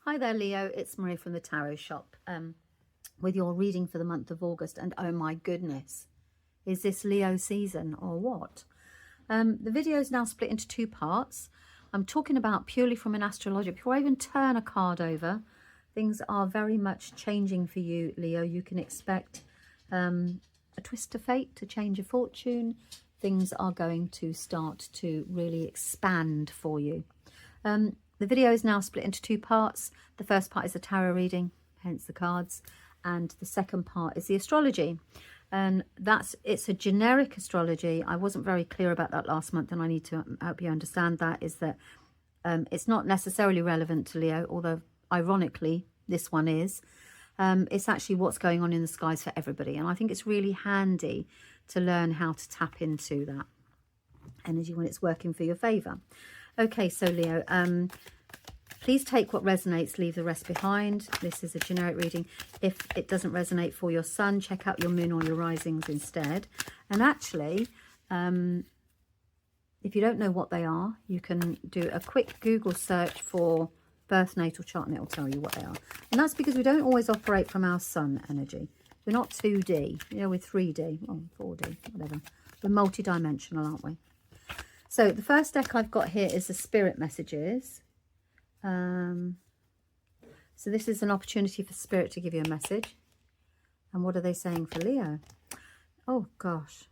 Hi there, Leo. It's Marie from the Tarot Shop with your reading for the month of August. And oh my goodness, is this Leo season or what? The video is now split into two parts. I'm talking about purely from an astrology. Before I even turn a card over, things are very much changing for you, Leo. You can expect a twist of fate, to change of fortune. Things are going to start to really expand for you. The video is now split into two parts. The first part is the tarot reading, hence the cards, and the second part is the astrology. And it's a generic astrology. I wasn't very clear about that last month, and I need to help you understand that, is that it's not necessarily relevant to Leo, although ironically this one is. It's actually what's going on in the skies for everybody, and I think it's really handy to learn how to tap into that energy when it's working for your favor. Okay, so Leo, please take what resonates, leave the rest behind. This is a generic reading. If it doesn't resonate for your sun, check out your moon or your risings instead. And actually, if you don't know what they are, you can do a quick Google search for birth natal chart and it will tell you what they are. And that's because we don't always operate from our sun energy. We're not 2D, you know, we're 3D, or 4D, whatever. We're multi-dimensional, aren't we? So the first deck I've got here is the Spirit Messages. So this is an opportunity for Spirit to give you a message. And what are they saying for Leo? Oh, gosh.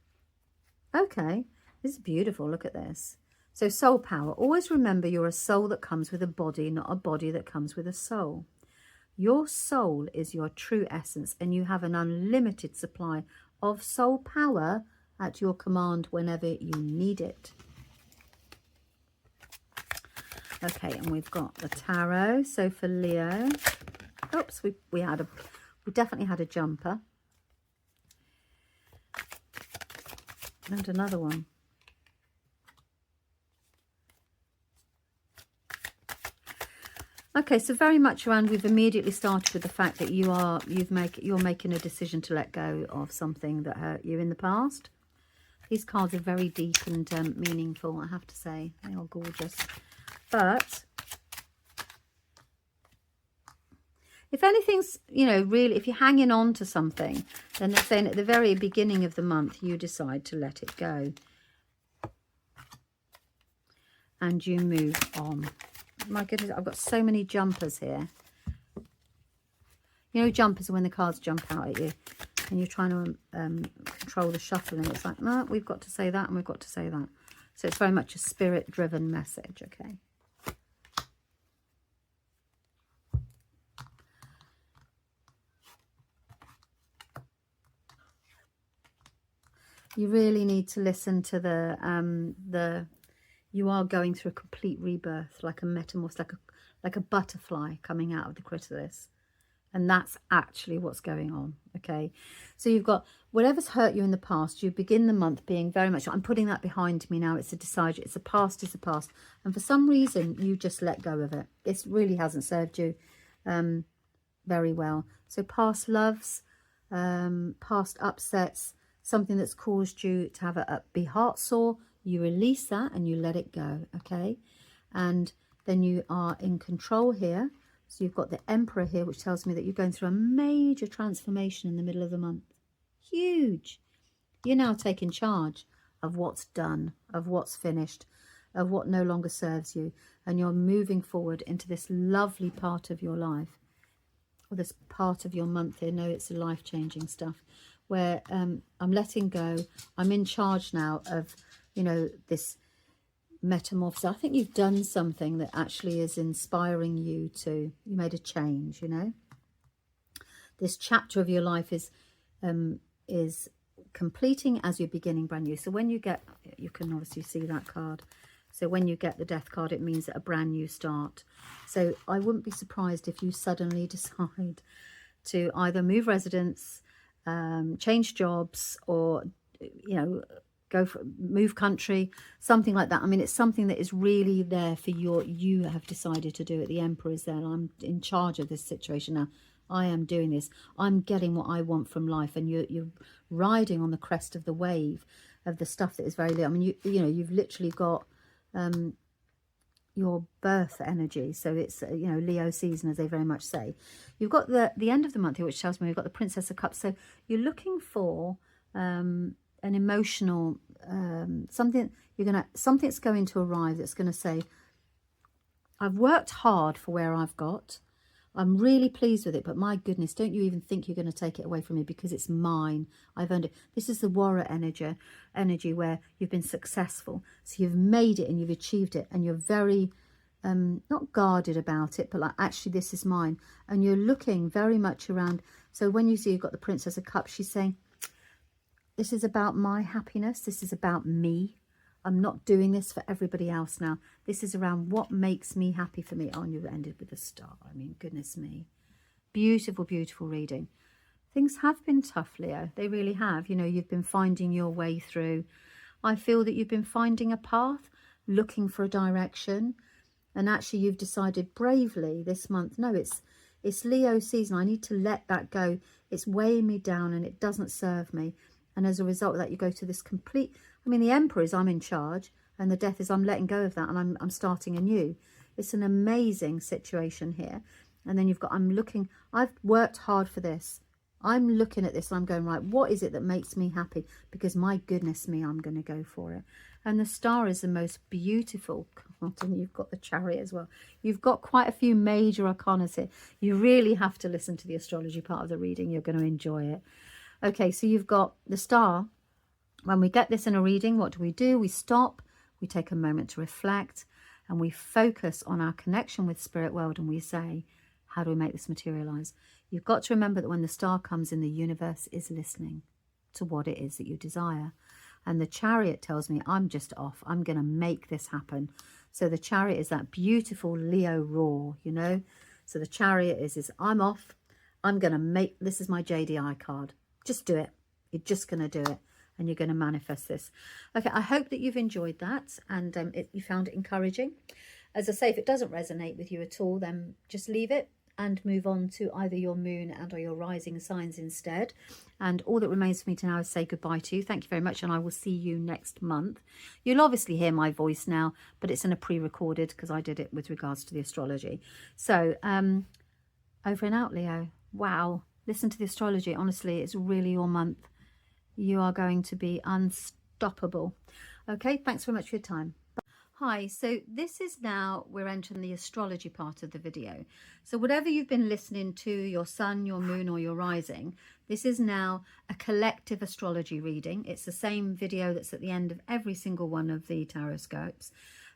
Okay, this is beautiful. Look at this. So soul power. Always remember you're a soul that comes with a body, not a body that comes with a soul. Your soul is your true essence, and you have an unlimited supply of soul power at your command whenever you need it. Okay, and we've got the tarot. So for Leo, oops, we definitely had a jumper. And another one. Okay, so very much around, we've immediately started with the fact that you're making a decision to let go of something that hurt you in the past. These cards are very deep and meaningful, I have to say. They are gorgeous. But if anything's, you know, really, if you're hanging on to something, then they're saying at the very beginning of the month, you decide to let it go. And you move on. My goodness, I've got so many jumpers here. You know, jumpers are when the cards jump out at you and you're trying to control the shuffle, and it's like, no, we've got to say that and we've got to say that. So it's very much a spirit-driven message, okay? You really need to listen to you are going through a complete rebirth, like a metamorphosis, like a butterfly coming out of the chrysalis. And that's actually what's going on, okay? So you've got whatever's hurt you in the past. You begin the month being very much, I'm putting that behind me now. It's a decision. It's a past, it's a past. And for some reason, you just let go of it. It really hasn't served you very well. So past loves, past upsets, something that's caused you to have be heart sore, you release that and you let it go, okay? And then you are in control here. So you've got the Emperor here, which tells me that you're going through a major transformation in the middle of the month. Huge. You're now taking charge of what's done, of what's finished, of what no longer serves you. And you're moving forward into this lovely part of your life, or this part of your month here. No, it's the life-changing stuff, where I'm letting go. I'm in charge now of, you know, this metamorphosis. I think you've done something that actually is inspiring you to, you made a change, you know. This chapter of your life is completing as you're beginning brand new. So when you get, you can obviously see that card. So when you get the death card, it means a brand new start. So I wouldn't be surprised if you suddenly decide to either move residence, change jobs, or, you know, move country, something like that. I mean, it's something that is really there for you have decided to do it. The Emperor is there. I'm in charge of this situation now. I am doing this. I'm getting what I want from life, and you're riding on the crest of the wave of the stuff that is very little. I mean, you know, you've literally got your birth energy. So it's, you know, Leo season, as they very much say. You've got the end of the month here, which tells me we've got the Princess of Cups. So you're looking for an emotional something. Something's going to arrive that's going to say, I've worked hard for where I've got. I'm really pleased with it, but my goodness, don't you even think you're going to take it away from me, because it's mine. I've earned it. This is the Warrior energy where you've been successful. So you've made it and you've achieved it, and you're very, not guarded about it, but like, actually, this is mine. And you're looking very much around. So when you see you've got the Princess of Cups, she's saying, this is about my happiness. This is about me. I'm not doing this for everybody else now. This is around what makes me happy for me. Oh, and you ended with a star. I mean, goodness me. Beautiful, beautiful reading. Things have been tough, Leo. They really have. You know, you've been finding your way through. I feel that you've been finding a path, looking for a direction. And actually, you've decided bravely this month, no, it's Leo season. I need to let that go. It's weighing me down and it doesn't serve me. And as a result of that, you go to this complete... I mean, the Emperor is I'm in charge, and the Death is I'm letting go of that, and I'm starting anew. It's an amazing situation here. And then you've got, I've worked hard for this. I'm looking at this and I'm going, right, what is it that makes me happy? Because my goodness me, I'm going to go for it. And the Star is the most beautiful card, and you've got the Chariot as well. You've got quite a few major arcana here. You really have to listen to the astrology part of the reading. You're going to enjoy it. Okay, so you've got the Star. When we get this in a reading, what do? We stop, we take a moment to reflect, and we focus on our connection with spirit world, and we say, how do we make this materialize? You've got to remember that when the Star comes in, the universe is listening to what it is that you desire. And the Chariot tells me, I'm just off. I'm going to make this happen. So the Chariot is that beautiful Leo roar, you know. So the Chariot is I'm off. I'm going to make, this is my JDI card. Just do it. You're just going to do it. And you're going to manifest this. Okay, I hope that you've enjoyed that, and you found it encouraging. As I say, if it doesn't resonate with you at all, then just leave it and move on to either your moon and or your rising signs instead. And all that remains for me to now is say goodbye to you. Thank you very much, and I will see you next month. You'll obviously hear my voice now, but it's in a pre-recorded because I did it with regards to the astrology. So over and out, Leo. Wow, listen to the astrology. Honestly, it's really your month. You are going to be unstoppable. Okay, thanks very much for your time. Hi, so this is now, we're entering the astrology part of the video. So whatever you've been listening to, your sun, your moon, or your rising, this is now a collective astrology reading. It's the same video that's at the end of every single one of the Tarotscopes.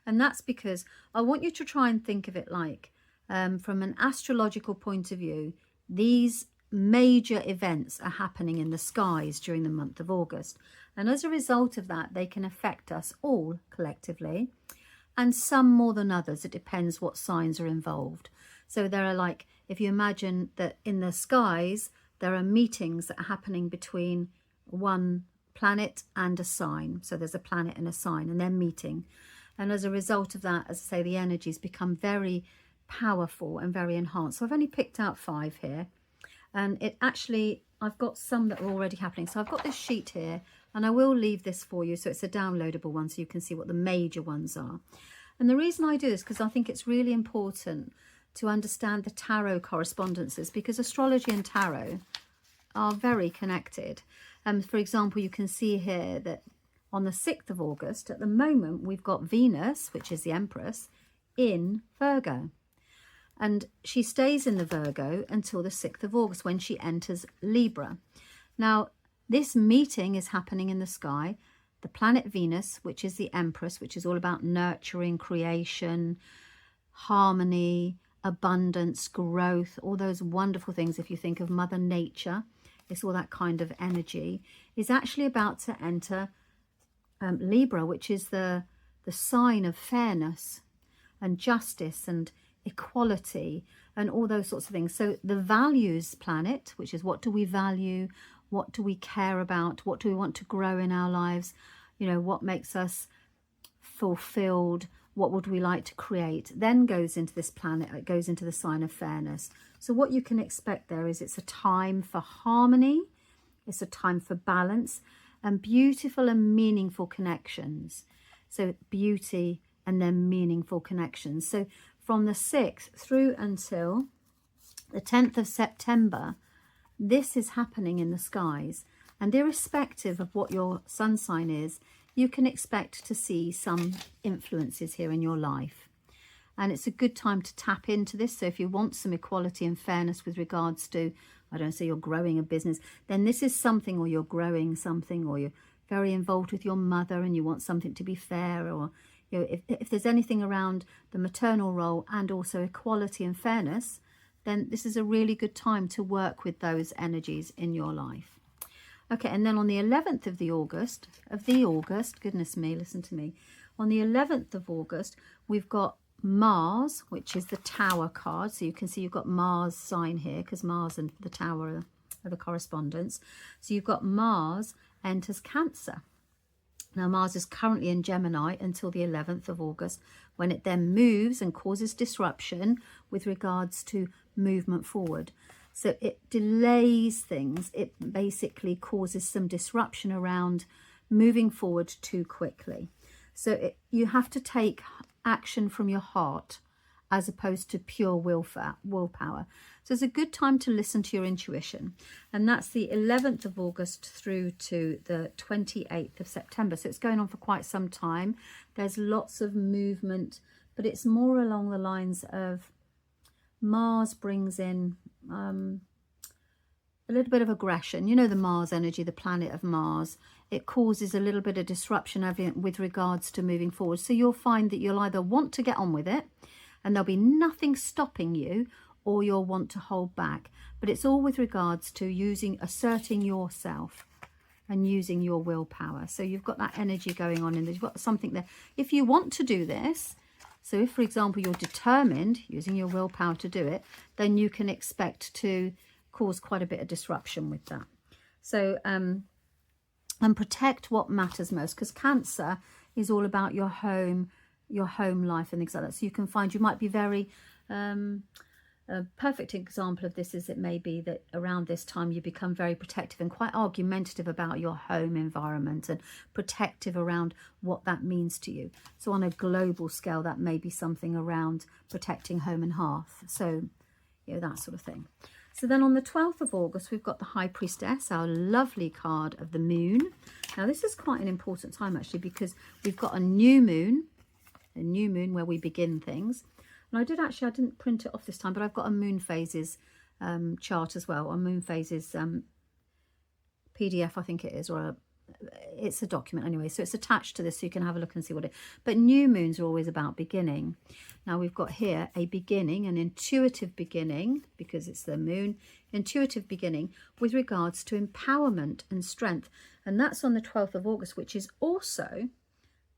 And that's because I want you to try and think of it like, from an astrological point of view, these major events are happening in the skies during the month of August, and as a result of that, they can affect us all collectively, and some more than others. It depends what signs are involved. So there are, like, if you imagine that in the skies there are meetings that are happening between one planet and a sign. So there's a planet and a sign, and they're meeting, and as a result of that, as I say, the energies become very powerful and very enhanced. So I've only picked out 5 here. And it actually, I've got some that are already happening. So I've got this sheet here, and I will leave this for you. So it's a downloadable one, so you can see what the major ones are. And the reason I do this, because I think it's really important to understand the tarot correspondences, because astrology and tarot are very connected. For example, you can see here that on the 6th of August, at the moment, we've got Venus, which is the Empress, in Virgo. And she stays in the Virgo until the 6th of August when she enters Libra. Now, this meeting is happening in the sky. The planet Venus, which is the Empress, which is all about nurturing, creation, harmony, abundance, growth, all those wonderful things. If you think of Mother Nature, it's all that kind of energy, is actually about to enter Libra, which is the sign of fairness and justice and equality and all those sorts of things. So the values planet, which is what do we value, what do we care about, what do we want to grow in our lives, you know, what makes us fulfilled, what would we like to create, then goes into this planet, it goes into the sign of fairness. So what you can expect there is it's a time for harmony, it's a time for balance and beautiful and meaningful connections. So beauty and then meaningful connections. So from the 6th through until the 10th of September, this is happening in the skies. And irrespective of what your sun sign is, you can expect to see some influences here in your life. And it's a good time to tap into this. So if you want some equality and fairness with regards to, I don't say you're growing a business, then this is something, or you're growing something, or you're very involved with your mother and you want something to be fair, or you know, if there's anything around the maternal role and also equality and fairness, then this is a really good time to work with those energies in your life. Okay, and then on the 11th of August, goodness me, listen to me. On the 11th of August, we've got Mars, which is the Tower card. So you can see you've got Mars sign here, because Mars and the Tower are the correspondence. So you've got Mars enters Cancer. Now Mars is currently in Gemini until the 11th of August, when it then moves and causes disruption with regards to movement forward. So it delays things. It basically causes some disruption around moving forward too quickly. So you have to take action from your heart as opposed to pure willpower. So it's a good time to listen to your intuition. And that's the 11th of August through to the 28th of September. So it's going on for quite some time. There's lots of movement, but it's more along the lines of Mars brings in a little bit of aggression. You know, the Mars energy, the planet of Mars, it causes a little bit of disruption with regards to moving forward. So you'll find that you'll either want to get on with it and there'll be nothing stopping you, or you'll want to hold back. But it's all with regards to asserting yourself and using your willpower. So you've got that energy going on, and you've got something there. If you want to do this, so if, for example, you're determined, using your willpower to do it, then you can expect to cause quite a bit of disruption with that. So, and protect what matters most, because Cancer is all about your home life and things like that. So you can find, you might be very, a perfect example of this is, it may be that around this time you become very protective and quite argumentative about your home environment, and protective around what that means to you. So on a global scale, that may be something around protecting home and hearth. So, you know, that sort of thing. So then on the 12th of August, we've got the High Priestess, our lovely card of the moon. Now this is quite an important time actually, because we've got a new moon where we begin things. And I didn't print it off this time, but I've got a moon phases chart as well, or moon phases PDF, I think it is, or it's a document anyway. So it's attached to this, so you can have a look and see what it. But new moons are always about beginning. Now we've got here a beginning, an intuitive beginning, because it's the moon, intuitive beginning with regards to empowerment and strength. And that's on the 12th of August, which is also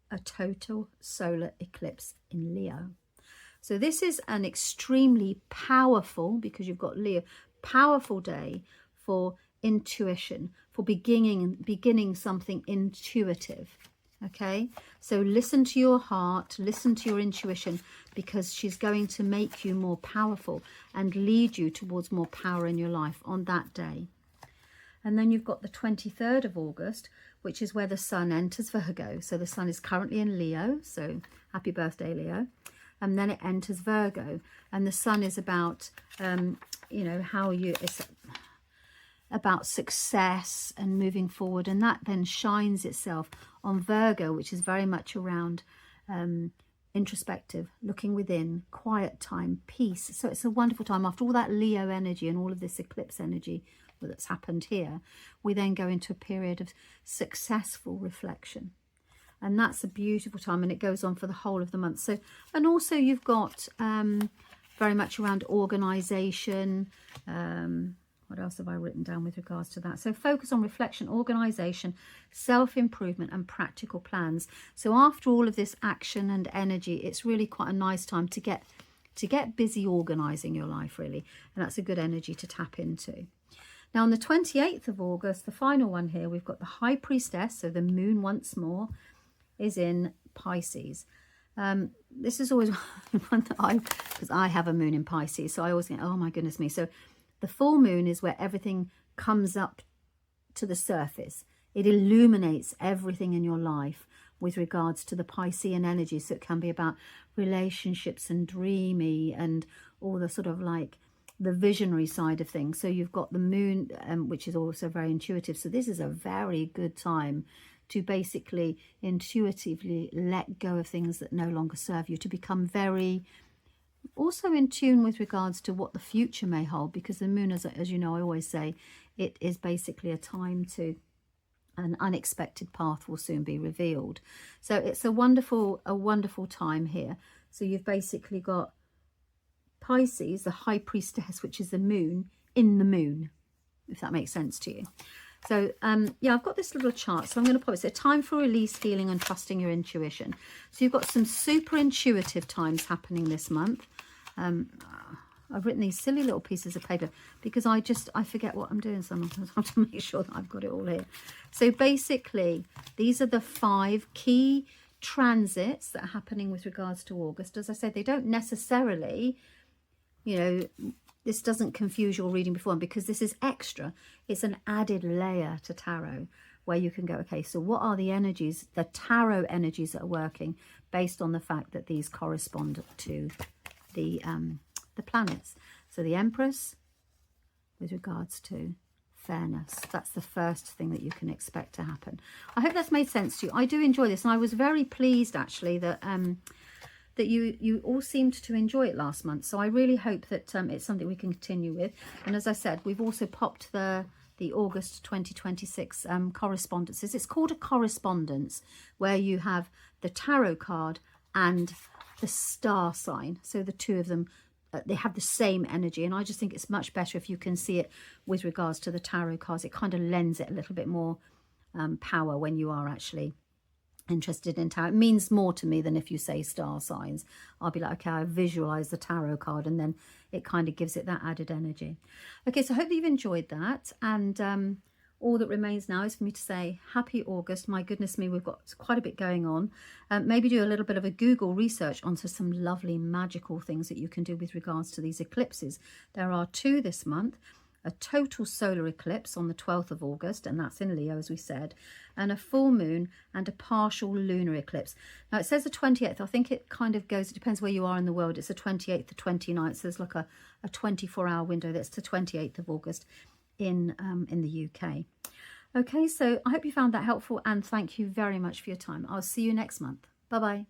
a total solar eclipse in Leo. So this is an extremely powerful, because you've got Leo, powerful day for intuition, for beginning something intuitive. Okay, so listen to your heart, listen to your intuition, because she's going to make you more powerful and lead you towards more power in your life on that day. And then you've got the 23rd of August, which is where the sun enters Virgo. So the sun is currently in Leo, so happy birthday, Leo. And then it enters Virgo, and the sun is about, you know, it's about success and moving forward. And that then shines itself on Virgo, which is very much around introspective, looking within, quiet time, peace. So it's a wonderful time. After all that Leo energy and all of this eclipse energy that's happened here, we then go into a period of successful reflection. And that's a beautiful time, and it goes on for the whole of the month. So, and also you've got very much around organisation. What else have I written down with regards to that? So focus on reflection, organisation, self-improvement and practical plans. So after all of this action and energy, it's really quite a nice time to get busy organising your life, really. And that's a good energy to tap into. Now on the 28th of August, the final one here, we've got the High Priestess, so the moon once more, is in Pisces. This is always one that because I have a moon in Pisces, so I always think, oh my goodness me. So the full moon is where everything comes up to the surface. It illuminates everything in your life with regards to the Piscean energy. So it can be about relationships and dreamy and all the sort of like the visionary side of things. So you've got the moon, which is also very intuitive. So this is a very good time to basically intuitively let go of things that no longer serve you, to become very also in tune with regards to what the future may hold, because the moon, as you know, I always say, it is basically a time to an unexpected path will soon be revealed. So it's a wonderful time here. So you've basically got Pisces, the high priestess, which is the moon in the moon, if that makes sense to you. So yeah, I've got this little chart, so I'm going to pop it. So time for release, healing, and trusting your intuition. So you've got some super intuitive times happening this month. I've written these silly little pieces of paper because I forget what I'm doing sometimes. I have to make sure that I've got it all here. So basically, these are the 5 key transits that are happening with regards to August. As I said, they don't necessarily, you know, this doesn't confuse your reading before, because this is extra. It's an added layer to tarot where you can go, okay, so what are the energies, the tarot energies that are working based on the fact that these correspond to the planets. So the Empress with regards to fairness. That's the first thing that you can expect to happen. I hope that's made sense to you. I do enjoy this, and I was very pleased actually that that you all seemed to enjoy it last month. So I really hope that it's something we can continue with. And as I said, we've also popped the August 2026 correspondences. It's called a correspondence, where you have the tarot card and the star sign. So the two of them, they have the same energy, and I just think it's much better if you can see it with regards to the tarot cards. It kind of lends it a little bit more power when you are actually interested in tarot. It means more to me than if you say star signs. I'll be like, okay, I visualize the tarot card, and then it kind of gives it that added energy. Okay, so I hope that you've enjoyed that, and all that remains now is for me to say happy August. My goodness me, we've got quite a bit going on. Maybe do a little bit of a Google research onto some lovely magical things that you can do with regards to these eclipses. There are 2 this month. A total solar eclipse on the 12th of August, and that's in Leo, as we said, and a full moon and a partial lunar eclipse. Now, it says the 28th. I think it kind of goes, it depends where you are in the world. It's the 28th to 29th. So there's like a 24-hour window. That's the 28th of August in the UK. Okay, so I hope you found that helpful, and thank you very much for your time. I'll see you next month. Bye-bye.